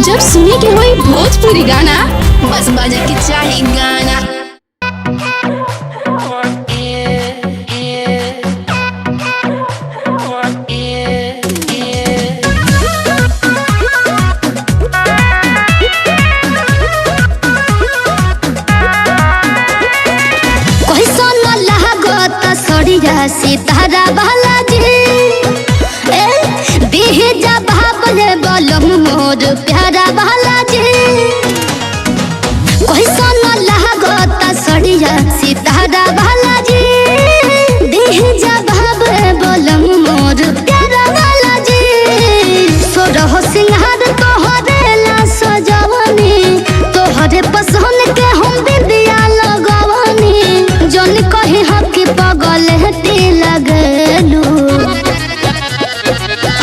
जब सुने के होई भोजपुरी गाना बस बजे के चाही गाना। सितारा बालाजी देहे जा भाबले बलम मोर प्यारा बालाजी कैसन लागत सड़िया सितारा बालाजी देहे जा भाबले बलम मोर प्यारा बालाजी सोरह सिंगार तोहरे ला सजवनी तोहरे पसंद के हम बिंदिया लगवनी जन कहे हकी पगल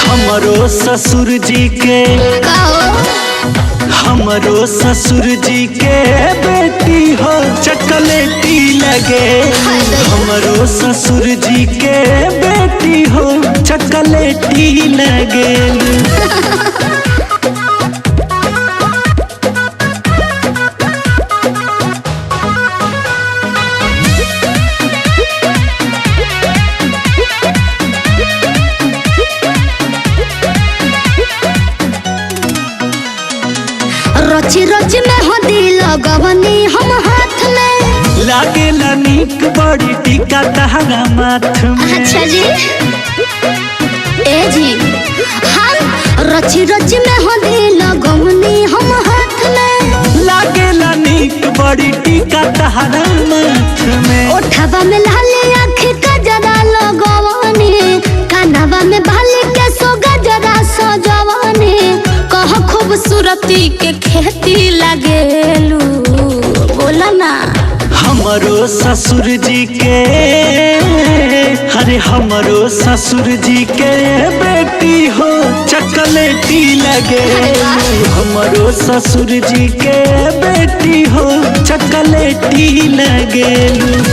हमरो ससुर जी के हमरो ससुर जी के बेटी हो चकलेटी लगे। हमरो ससुर जी के बेटी हो चकलेटी लगे। रची रची में हदी लगवनी हम हाथ में लागे नीक बड़ी टीका तहरा माथ में। अच्छा जी ए जी हम रची रची में हदी लगवनी हम हाथ में लागे नीक बड़ी टीका तहरा माथ में। ओठवा में लाली आँख का जरा लगवनी कानवा में बाली के सो गजरा सजवनी कह खूबसूरती के खेती लगेलू बोला ना। हमरो ससुर जी के अरे हमरो ससुर जी के बेटी हो चकलेटी लगे। हमरो ससुर जी के बेटी हो चकलेटी लगेलू।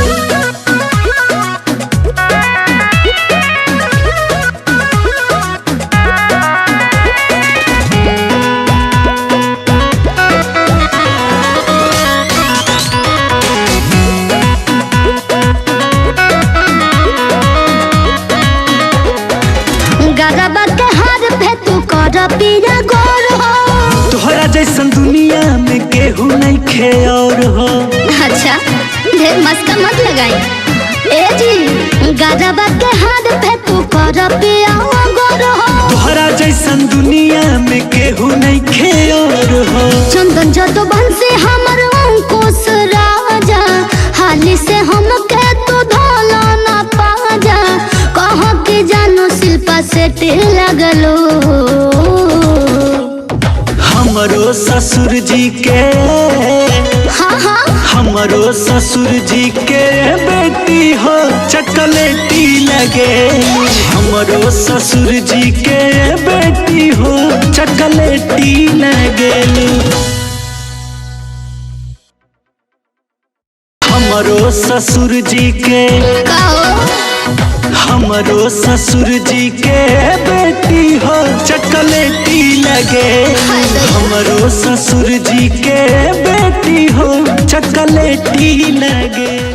पिया गोर हो तोहरा जैसन दुनिया में केहू नहीं खे और हो। अच्छा ढेर मस्का मत लगाई ए जी गजबा के हाथ पे तू कर पिया गोर हो तोहरा जैसन दुनिया में केहू नहीं खे और हो। चंदन जतो बंसी हमर अंकुश राजा हाली से हम के तू धोला ना पाजा कह के जानो शिल्पा से लगलो। हमरो ससुर जी के हमरो ससुर जी के बेटी हो चकलेटी लगे। हमरो ससुर जी के बेटी हो चकलेटी लगे। हमरो ससुर जी के हमरो ससुर जी के बेटी हो चकलेटी लगे। हमरो ससुर जी के बेटी हो चकलेटी लगे।